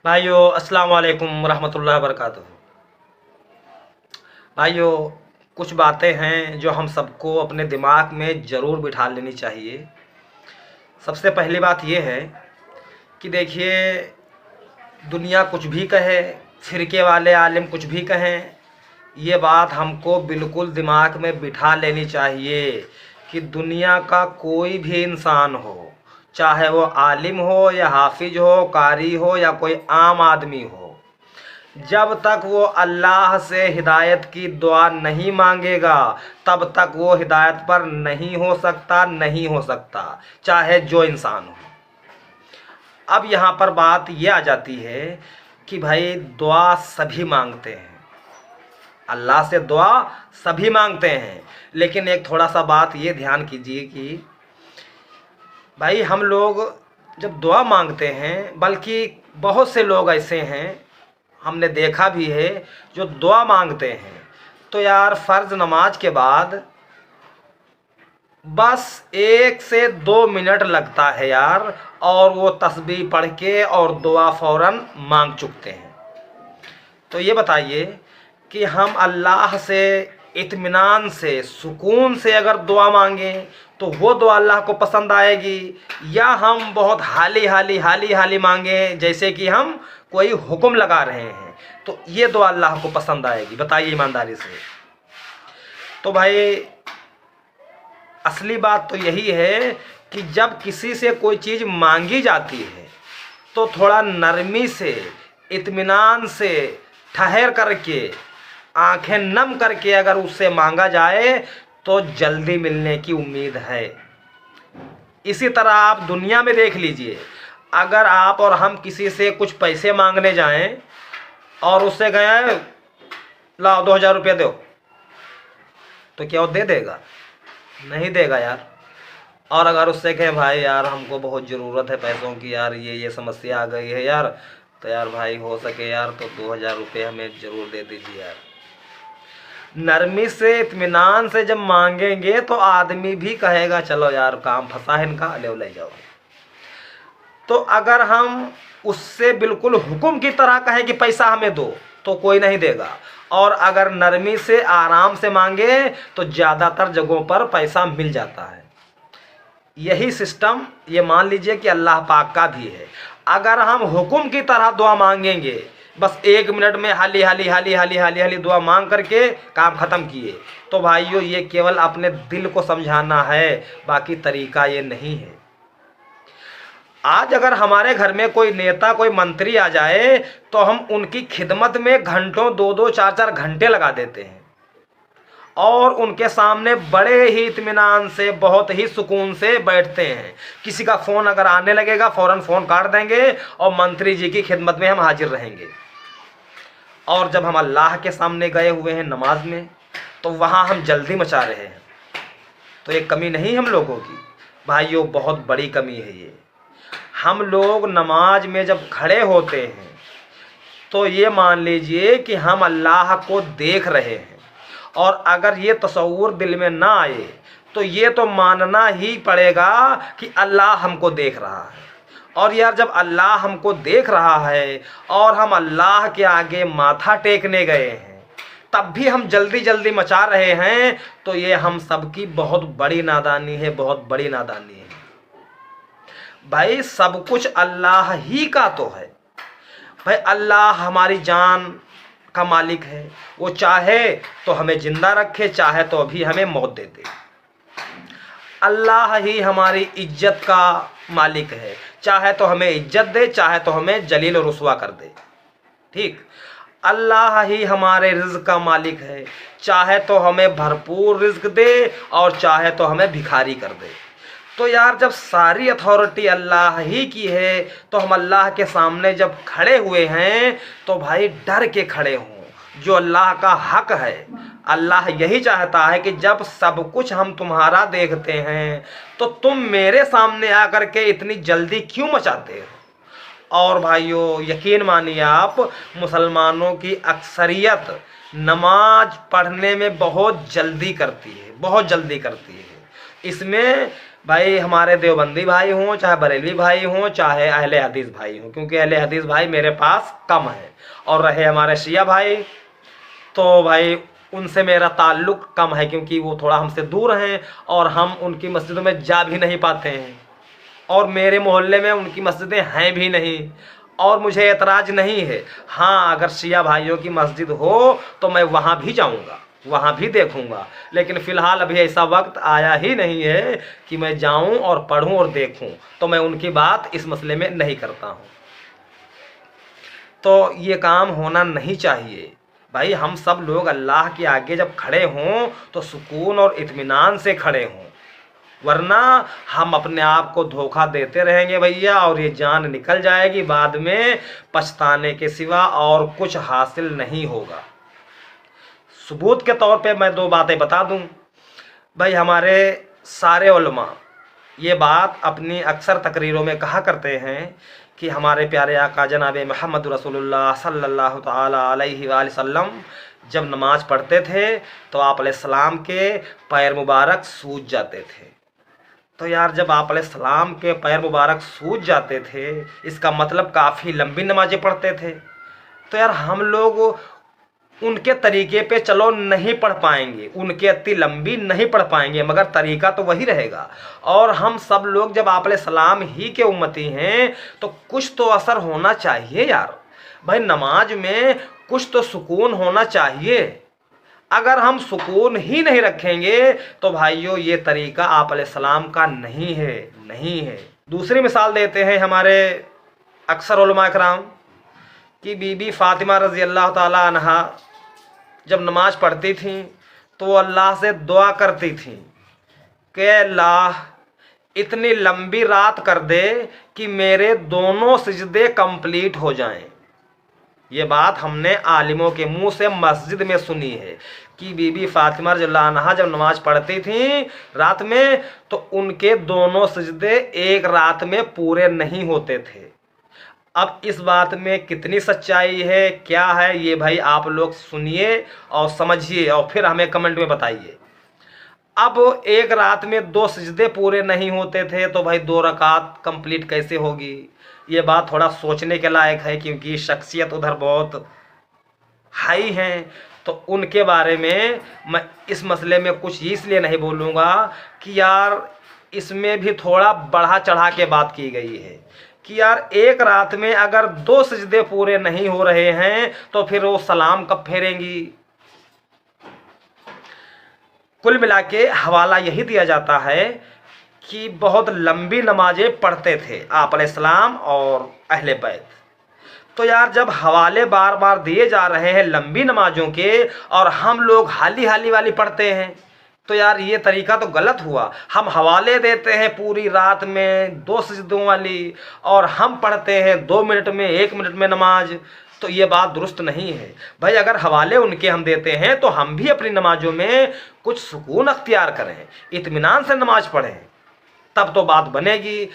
भाइयों अस्सलाम वालेकुम रहमतुल्लाहि व बरकातुहू। भाइयों, कुछ बातें हैं जो हम सबको अपने दिमाग में ज़रूर बिठा लेनी चाहिए। सबसे पहली बात ये है कि देखिए, दुनिया कुछ भी कहे, फ़िरके वाले आलिम कुछ भी कहें, ये बात हमको बिल्कुल दिमाग में बिठा लेनी चाहिए कि दुनिया का कोई भी इंसान हो, चाहे वो आलिम हो या हाफिज हो, कारी हो या कोई आम आदमी हो, जब तक वो अल्लाह से हिदायत की दुआ नहीं मांगेगा तब तक वो हिदायत पर नहीं हो सकता, नहीं हो सकता, चाहे जो इंसान हो। अब यहाँ पर बात ये आ जाती है कि भाई दुआ सभी मांगते हैं, अल्लाह से दुआ सभी मांगते हैं, लेकिन एक थोड़ा सा बात ये ध्यान कीजिए कि भाई हम लोग जब दुआ मांगते हैं, बल्कि बहुत से लोग ऐसे हैं, हमने देखा भी है, जो दुआ मांगते हैं तो यार फ़र्ज़ नमाज के बाद बस 1 से 2 मिनट लगता है यार, और वो तस्बीह पढ़ के और दुआ फ़ौरन मांग चुकते हैं। तो ये बताइए कि हम अल्लाह से इत्मीनान से, सुकून से अगर दुआ मांगें तो वो दुआ अल्लाह को पसंद आएगी, या हम बहुत हाली हाली मांगें जैसे कि हम कोई हुक्म लगा रहे हैं, तो ये दुआ अल्लाह को पसंद आएगी? बताइए ईमानदारी से। तो भाई असली बात तो यही है कि जब किसी से कोई चीज़ मांगी जाती है तो थोड़ा नरमी से, इत्मीनान से, ठहर करके, आंखें नम करके अगर उससे मांगा जाए तो जल्दी मिलने की उम्मीद है। इसी तरह आप दुनिया में देख लीजिए, अगर आप और हम किसी से कुछ पैसे मांगने जाएं और उससे गए लाओ 2000 रुपये दो, तो क्या वो दे देगा? नहीं देगा यार। और अगर उससे कहें भाई यार हमको बहुत ज़रूरत है पैसों की यार, ये समस्या आ गई है यार, तो यार भाई हो सके यार तो 2000 रुपये हमें ज़रूर दे दीजिए यार। नरमी से, इत्मीनान से जब मांगेंगे तो आदमी भी कहेगा चलो यार काम फंसा है इनका, ले जाओ। तो अगर हम उससे बिल्कुल हुक्म की तरह कहें कि पैसा हमें दो, तो कोई नहीं देगा। और अगर नरमी से, आराम से मांगे तो ज़्यादातर जगहों पर पैसा मिल जाता है। यही सिस्टम ये मान लीजिए कि अल्लाह पाक का भी है। अगर हम हुक्म की तरह दुआ मांगेंगे, बस 1 मिनट में हाली दुआ मांग करके काम ख़त्म किए, तो भाइयों ये केवल अपने दिल को समझाना है, बाकी तरीका ये नहीं है। आज अगर हमारे घर में कोई नेता, कोई मंत्री आ जाए तो हम उनकी खिदमत में घंटों, 2 4 घंटे लगा देते हैं, और उनके सामने बड़े ही इत्मीनान से, बहुत ही सुकून से बैठते हैं। किसी का फ़ोन अगर आने लगेगा फ़ौरन फ़ोन काट देंगे और मंत्री जी की खिदमत में हम हाजिर रहेंगे। और जब हम अल्लाह के सामने गए हुए हैं नमाज में, तो वहाँ हम जल्दी मचा रहे हैं। तो ये कमी नहीं हम लोगों की भाइयों, बहुत बड़ी कमी है ये। हम लोग नमाज में जब खड़े होते हैं तो ये मान लीजिए कि हम अल्लाह को देख रहे हैं, और अगर ये तसव्वुर दिल में ना आए तो ये तो मानना ही पड़ेगा कि अल्लाह हमको देख रहा है। और यार जब अल्लाह हमको देख रहा है और हम अल्लाह के आगे माथा टेकने गए हैं, तब भी हम जल्दी जल्दी मचा रहे हैं, तो ये हम सबकी बहुत बड़ी नादानी है, बहुत बड़ी नादानी है। भाई सब कुछ अल्लाह ही का तो है। भाई अल्लाह हमारी जान का मालिक है, वो चाहे तो हमें जिंदा रखे, चाहे तो अभी हमें मौत दे दे। अल्लाह ही हमारी इज्जत का मालिक है, चाहे तो हमें इज्जत दे, चाहे तो हमें जलील और रुसवा कर दे। ठीक, अल्लाह ही हमारे रिज़्क़ का मालिक है, चाहे तो हमें भरपूर रिज़्क़ दे और चाहे तो हमें भिखारी कर दे। तो यार जब सारी अथॉरिटी अल्लाह ही की है, तो हम अल्लाह के सामने जब खड़े हुए हैं तो भाई डर के खड़े हों। जो अल्लाह का हक है, अल्लाह यही चाहता है कि जब सब कुछ हम तुम्हारा देखते हैं तो तुम मेरे सामने आकर के इतनी जल्दी क्यों मचाते हो? और भाइयों यकीन मानिए आप, मुसलमानों की अक्सरियत नमाज पढ़ने में बहुत जल्दी करती है, बहुत जल्दी करती है। इसमें भाई हमारे देवबंदी भाई हों, चाहे बरेलवी भाई हों, चाहे अहले हदीस भाई हों, क्योंकि अहले हदीस भाई मेरे पास कम है। और रहे हमारे शिया भाई, तो भाई उनसे मेरा ताल्लुक़ कम है, क्योंकि वो थोड़ा हमसे दूर हैं और हम उनकी मस्जिदों में जा भी नहीं पाते हैं, और मेरे मोहल्ले में उनकी मस्जिदें हैं भी नहीं, और मुझे एतराज़ नहीं है। हाँ, अगर शिया भाइयों की मस्जिद हो तो मैं वहाँ भी जाऊँगा, वहाँ भी देखूँगा, लेकिन फ़िलहाल अभी ऐसा वक्त आया ही नहीं है कि मैं जाऊँ और पढ़ूँ और देखूँ, तो मैं उनकी बात इस मसले में नहीं करता हूँ। तो ये काम होना नहीं चाहिए भाई। हम सब लोग अल्लाह के आगे जब खड़े हों तो सुकून और इत्मीनान से खड़े हों, वरना हम अपने आप को धोखा देते रहेंगे भैया, और ये जान निकल जाएगी, बाद में पछताने के सिवा और कुछ हासिल नहीं होगा। सबूत के तौर पे मैं 2 बातें बता दूं भाई। हमारे सारे उलमा ये बात अपनी अक्सर तकरीरों में कहा करते हैं कि हमारे प्यारे आका जनाब मोहम्मद रसूलुल्लाह सल्लल्लाहु ताला अलैहि वसल्लम जब नमाज़ पढ़ते थे तो आप अलैहिस्सलाम के पैर मुबारक सूज जाते थे। तो यार, जब आप अलैहिस्सलाम के पैर मुबारक सूज जाते थे, इसका मतलब काफ़ी लंबी नमाज़ें पढ़ते थे। तो यार, हम लोग उनके तरीके पे चलो नहीं पढ़ पाएंगे, उनके इतनी लंबी नहीं पढ़ पाएंगे, मगर तरीका तो वही रहेगा। और हम सब लोग जब आप अलैहिस्सलाम ही के उम्मती हैं तो कुछ तो असर होना चाहिए यार। भाई, नमाज में कुछ तो सुकून होना चाहिए। अगर हम सुकून ही नहीं रखेंगे तो भाइयों, ये तरीका आप अलैहिस्सलाम का नहीं है, नहीं है। दूसरी मिसाल देते हैं हमारे अक्सर उलमा इकराम कि बीबी फ़ातिमा रज़ी अल्लाह ताला अन्हा जब नमाज़ पढ़ती थीं तो वो अल्लाह से दुआ करती थीं कि अल्लाह इतनी लंबी रात कर दे कि मेरे दोनों सिजदे कंप्लीट हो जाएं। ये बात हमने आलिमों के मुंह से मस्जिद में सुनी है कि बीबी फ़ातिमा रज़ियल्लाहु अन्हा जब नमाज़ पढ़ती थीं रात में तो उनके दोनों सिजदे एक रात में पूरे नहीं होते थे। अब इस बात में कितनी सच्चाई है, क्या है, ये भाई आप लोग सुनिए और समझिए और फिर हमें कमेंट में बताइए। अब एक रात में 2 सिजदे पूरे नहीं होते थे तो भाई 2 रकात कंप्लीट कैसे होगी? ये बात थोड़ा सोचने के लायक है, क्योंकि शख्सियत उधर बहुत हाई हैं। तो उनके बारे में मैं इस मसले में कुछ इसलिए नहीं बोलूँगा कि यार इसमें भी थोड़ा बढ़ा चढ़ा के बात की गई है कि यार एक रात में अगर 2 सिजदे पूरे नहीं हो रहे हैं तो फिर वो सलाम कब फेरेंगी? कुल मिला के हवाला यही दिया जाता है कि बहुत लंबी नमाजें पढ़ते थे आप अलैहिस्सलाम और अहले बैत। तो यार, जब हवाले बार बार दिए जा रहे हैं लंबी नमाजों के और हम लोग हाली हाली वाली पढ़ते हैं, तो यार ये तरीका तो गलत हुआ। हम हवाले देते हैं पूरी रात में 2 सिजदों वाली और हम पढ़ते हैं 2 मिनट में 1 मिनट में नमाज, तो ये बात दुरुस्त नहीं है भाई। अगर हवाले उनके हम देते हैं तो हम भी अपनी नमाजों में कुछ सुकून अख्तियार करें, इत्मीनान से नमाज पढ़ें, तब तो बात बनेगी।